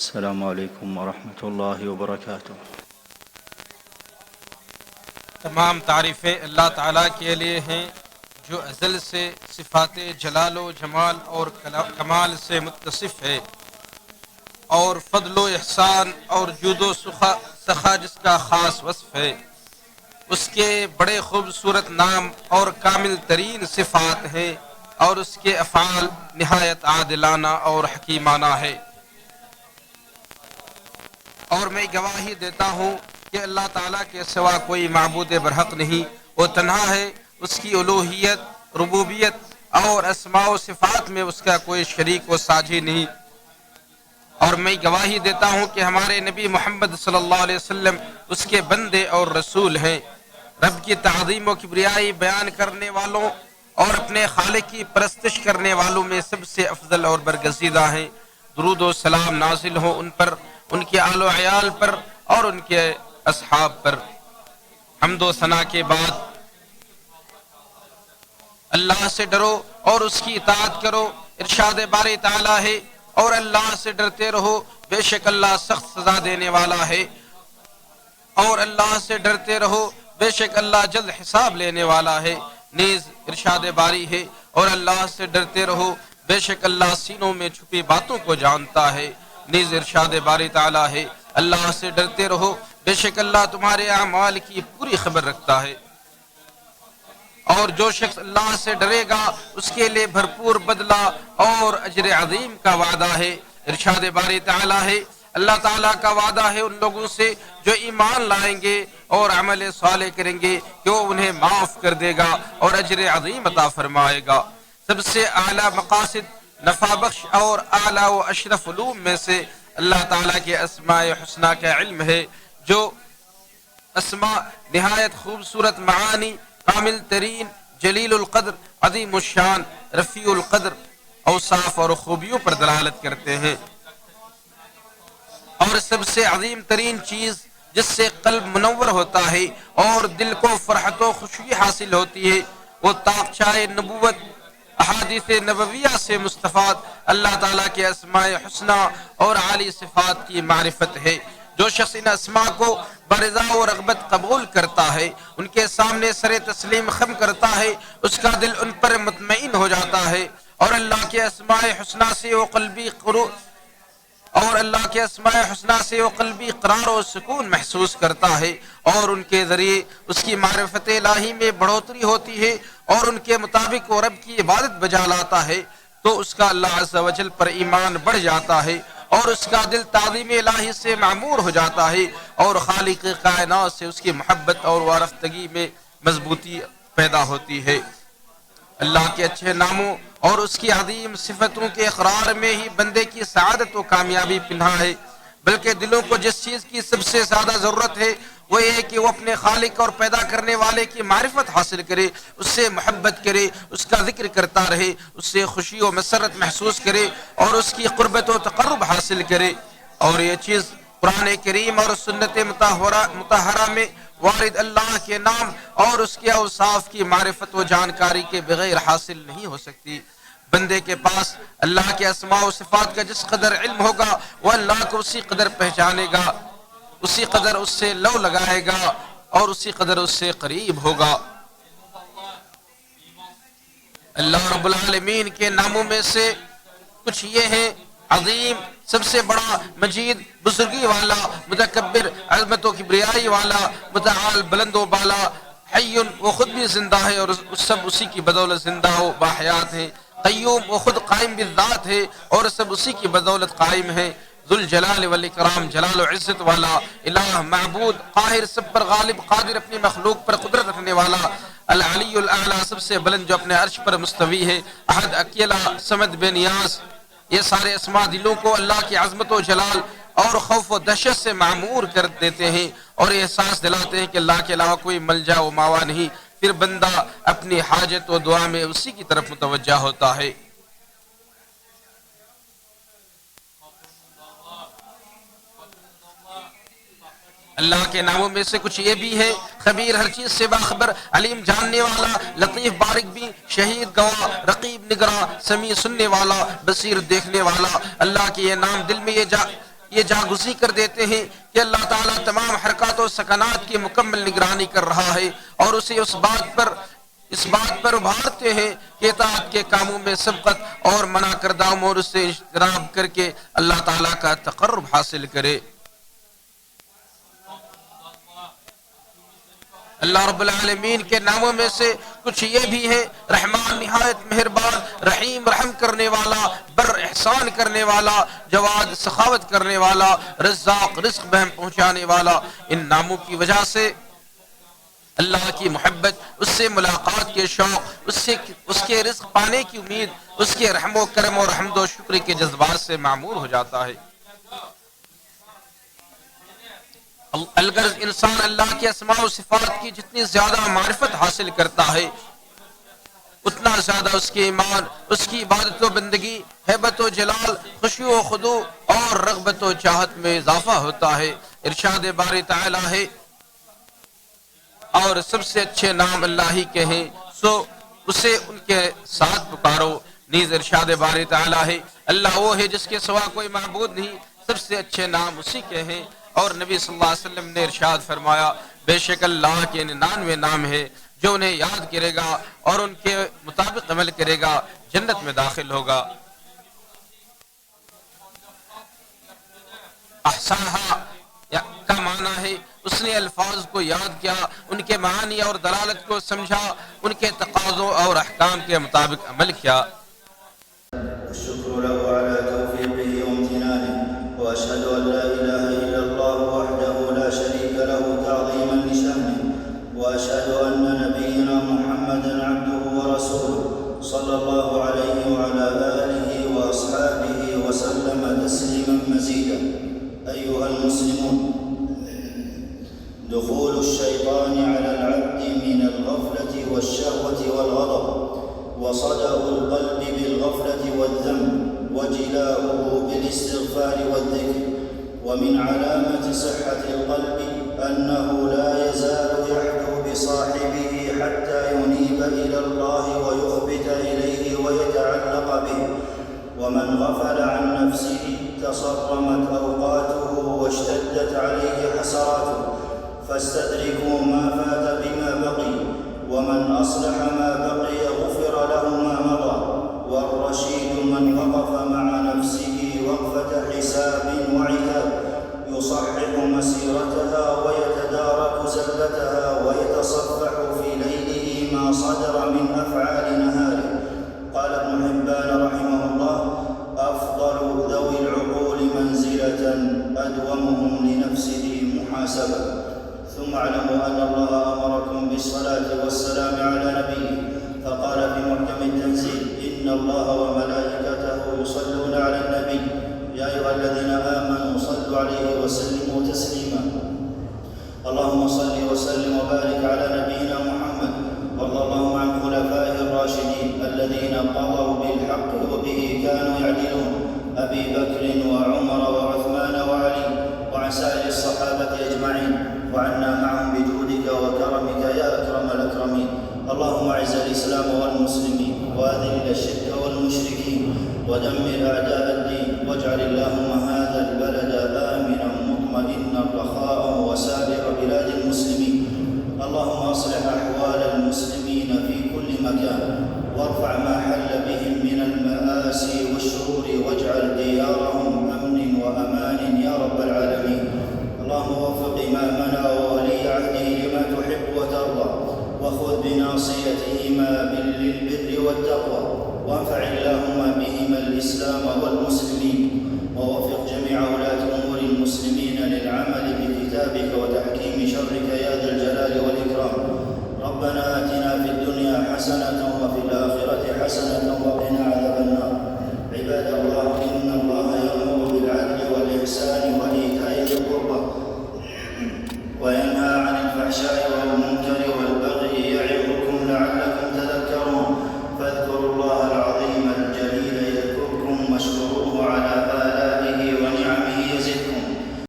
السلام علیکم ورحمۃ اللہ وبرکاتہ۔ تمام تعریفیں اللہ تعالیٰ کے لیے ہیں جو ازل سے صفات جلال و جمال اور کمال سے متصف ہے، اور فضل و احسان اور جود و سخا جس کا خاص وصف ہے۔ اس کے بڑے خوبصورت نام اور کامل ترین صفات ہیں، اور اس کے افعال نہایت عادلانہ اور حکیمانہ ہے۔ اور میں گواہی دیتا ہوں کہ اللہ تعالیٰ کے سوا کوئی معبود برحق نہیں، وہ تنہا ہے، اس کی الوہیت، ربوبیت اور اسماء و صفات میں اس کا کوئی شریک و ساجی نہیں۔ اور میں گواہی دیتا ہوں کہ ہمارے نبی محمد صلی اللہ علیہ وسلم اس کے بندے اور رسول ہیں۔ رب کی تعظیم و کبریائی بیان کرنے والوں اور اپنے خالق کی پرستش کرنے والوں میں سب سے افضل اور برگزیدہ ہیں۔ درود و سلام نازل ہو ان پر، ان کے آل و عیال پر اور ان کے اصحاب پر۔ حمد و ثنا کے بعد اللہ سے ڈرو اور اس کی اطاعت کرو، ارشاد باری تعالیٰ ہے، اور اللہ سے ڈرتے رہو، بے شک اللہ سخت سزا دینے والا ہے۔ اور اللہ سے ڈرتے رہو، بے شک اللہ جلد حساب لینے والا ہے۔ نیز ارشاد باری ہے، اور اللہ سے ڈرتے رہو، بے شک اللہ سینوں میں چھپی باتوں کو جانتا ہے۔ نیز ارشاد باری تعالیٰ ہے، اللہ سے ڈرتے رہو، بے شک اللہ تمہارے اعمال کی پوری خبر رکھتا ہے۔ اور جو شخص اللہ سے ڈرے گا اس کے لیے بھرپور بدلہ اور اجر عظیم کا وعدہ ہے۔ ارشاد باری تعالیٰ ہے، اللہ تعالیٰ کا وعدہ ہے ان لوگوں سے جو ایمان لائیں گے اور عمل صالح کریں گے کہ وہ انہیں معاف کر دے گا اور اجر عظیم عطا فرمائے گا۔ سب سے اعلیٰ مقاصد، نفع بخش اور اعلیٰ و اشرف علوم میں سے اللہ تعالیٰ کے اسماء حسنہ کا علم ہے، جو اسماء نہایت خوبصورت معانی، کامل ترین، جلیل القدر، عظیم الشان، رفیع القدر اوصاف اور خوبیوں پر دلالت کرتے ہیں۔ اور سب سے عظیم ترین چیز جس سے قلب منور ہوتا ہے اور دل کو فرحت و خوشی حاصل ہوتی ہے، وہ طاقچہ نبوت احادیث نبویہ سے مستفاد اللہ تعالیٰ کے اسماء حسنہ اور عالی صفات کی معرفت ہے۔ جو شخص ان اسماء کو برضا و رغبت قبول کرتا ہے، ان کے سامنے سر تسلیم خم کرتا ہے، اس کا دل ان پر مطمئن ہو جاتا ہے، اور اللہ کے اسماء حسنہ سے وہ قلبی قرار و سکون محسوس کرتا ہے، اور ان کے ذریعے اس کی معرفت الہی میں بڑھوتری ہوتی ہے، اور ان کے مطابق وہ رب کی عبادت بجا لاتا ہے تو اس کا اللہ عز و جل پر ایمان بڑھ جاتا ہے، اور اس کا دل تعظیم الہی سے معمور ہو جاتا ہے، اور خالق کائنات سے اس کی محبت اور وارفتگی میں مضبوطی پیدا ہوتی ہے۔ اللہ کے اچھے ناموں اور اس کی عظیم صفتوں کے اقرار میں ہی بندے کی سعادت و کامیابی پنہا ہے، بلکہ دلوں کو جس چیز کی سب سے زیادہ ضرورت ہے وہ یہ ہے کہ وہ اپنے خالق اور پیدا کرنے والے کی معرفت حاصل کرے، اس سے محبت کرے، اس کا ذکر کرتا رہے، اس سے خوشی و مسرت محسوس کرے اور اس کی قربت و تقرب حاصل کرے۔ اور یہ چیز قرآن کریم اور سنت مطہرہ میں وارد اللہ کے نام اور اس کے اوصاف کی معرفت و جانکاری کے بغیر حاصل نہیں ہو سکتی۔ بندے کے پاس اللہ کے اسماء و صفات کا جس قدر علم ہوگا وہ اللہ کو اسی قدر پہچانے گا، اسی قدر اس سے لو لگائے گا اور اسی قدر اس سے قریب ہوگا۔ اللہ رب العالمین کے ناموں میں سے کچھ یہ ہیں: عظیم، سب سے بڑا، مجید، بزرگی والا، متکبر، عظمت و کبریائی والا، متعال، بلند و بالا، حی، وہ خود بھی زندہ ہے اور سب اسی کی بدولت زندہ و باحیات ہیں، قیوم، وہ خود قائم بالذات ہے اور سب اسی کی بدولت قائم ہے، ذوالجلال والاکرام، جلال و عزت والا، الہ، معبود، قاہر، سب پر غالب، قادر، اپنی مخلوق پر قدرت رکھنے والا، العلی الاعلیٰ، سب سے بلند جو اپنے عرش پر مستوی ہے، احد، اکیلا، صمد، بے نیاز۔ یہ سارے اسماء دلوں کو اللہ کی عظمت و جلال اور خوف و دہشت سے معمور کر دیتے ہیں اور یہ احساس دلاتے ہیں کہ اللہ کے علاوہ کوئی ملجا و ماوا نہیں۔ پھر بندہ اپنی حاجت و دعا میں اسی کی طرف متوجہ ہوتا ہے۔ اللہ کے ناموں میں سے کچھ یہ بھی ہے: خبیر، ہر چیز سے باخبر، علیم، جاننے والا، لطیف، بارک بھی، شہید، گواہ، رقیب، نگراں، سمیع، سننے والا، بصیر، دیکھنے والا۔ اللہ کے یہ نام دل میں یہ یہ جاگزی کر دیتے ہیں کہ اللہ تعالیٰ تمام حرکات و سکنات کی مکمل نگرانی کر رہا ہے، اور اسے اس بات پر ابھارتے ہیں کہ اطاعت کے کاموں میں سبقت اور منع کردہ امور سے اجتناب کر کے اللہ تعالیٰ کا تقرب حاصل کرے۔ اللہ رب العالمین کے ناموں میں سے کچھ یہ بھی ہے: رحمان نہایت مہربان، رحیم رحم کرنے والا، بر احسان کرنے والا، جواد سخاوت کرنے والا، رزاق رزق بہم پہنچانے والا۔ ان ناموں کی وجہ سے اللہ کی محبت، اس سے ملاقات کے شوق، اس کے رزق پانے کی امید، اس کے رحم و کرم اور حمد و شکر کے جذبات سے معمور ہو جاتا ہے۔ الغرض انسان اللہ کے اسماء و صفات کی جتنی زیادہ معرفت حاصل کرتا ہے، اتنا زیادہ اس کے ایمان، اس کی عبادت و بندگی، ہیبت و جلال، خشوع و خضوع اور رغبت و چاہت میں اضافہ ہوتا ہے۔ ارشاد باری تعالی ہے: اور سب سے اچھے نام اللہ ہی کے ہیں، سو اسے ان کے ساتھ پکارو۔ نیز ارشاد باری تعالی ہے: اللہ وہ ہے جس کے سوا کوئی معبود نہیں، سب سے اچھے نام اسی کے ہیں۔ اور نبی صلی اللہ علیہ وسلم نے ارشاد فرمایا: بے شک اللہ کے 99 نام ہے، جو انہیں یاد کرے گا اور ان کے مطابق عمل کرے گا جنت میں داخل ہوگا۔ احسنھا کا معنی ہے اس نے الفاظ کو یاد کیا، ان کے معانی اور دلالت کو سمجھا، ان کے تقاضوں اور احکام کے مطابق عمل کیا۔ الشكر له على توفيقه وامتنانه، وأشهد أن لا إله إلا الله وحده لا شريك له تعظيما لشأنه، وأشهد أن نبينا محمدا عبده ورسوله صلى الله عليه وعلى آله وأصحابه وسلم تسليما مزيدا۔ أيها المسلمون، دخول الشيطان على العبد من الغفلة والشهوة والغضب، وصدأ القلب بالغفلة والذنب، وجلاؤه بالاستغفار والذكر. ومن علامة صحة القلب أنه لا يزال يحدو بصاحبه حتى ينيب إلى الله ويخبت إليه ويتعلق به. ومن غفل عن نفسه تصرمت أوقاته واشتدت عليه حسراته، فاستدركوا ما فات بما بقي، ومن أصلح ما بقي غفر له ما مضى. والرشيد من وقف مع نفسه وقفة حساب وعتاب، يصحح مسيرتها ويتدارك زلتها ويتصفح في ليله ما صدر من أفعال نهاره. قال ابن حبان رحمه الله: أفضل ذوي العقول منزلة أدومهم لنفسه محاسبة. ثم اعلموا أن الله أمركم بالصلاة والسلام على نبيه، فقال في محكم التنزيل: إن الله وملائكته يصلون على النبي يا أيها الذين آمنوا صلوا عليه وسلموا تسليما. اللهم صل وسلم وبارك على نبينا محمد، وارض اللهم عن خلفائه الراشدين الذين قضوا بالحق وبه كانوا يعدلون، أبي بكر وعمر وعثمان وعلي، وعن سائر الصحابة أجمعين، وعنا معهم بجودك وكرمك يا أكرم الأكرمين. اللهم أعز الإسلام والمسلمين، وأذل الشرك والمشركين، ودمر أعداء الدين، واجعل اللهم هذا البلد آمنا مطمئنا رخاء وسائر بلاد المسلمين. اللهم أصلح أحوال المسلمين في كل مكان، وارفع ما حل بهم من المآسي والشرور، واجعل ديارهم أمن وأمان يا رب العالمين. اللهم وفق إمامنا وولي عهده لما تحب وترضى، وخذ بناصيتهما للبر والتقوى، وانفع اللهم بهما الإسلام والمسلمين، ووفق جميع ولاة أمور المسلمين للعمل بكتابك وتحكيم شرك يا ذا الجلال والإكرام. ربنا آتنا في الدنيا حسنة وفي الآخرة حسنة وقنا عذاب النار. عباد الله، إن الله يأمر بالعدل والإحسان وإيتاء ذي القربى، وينهى عن الفحشاء والمنكر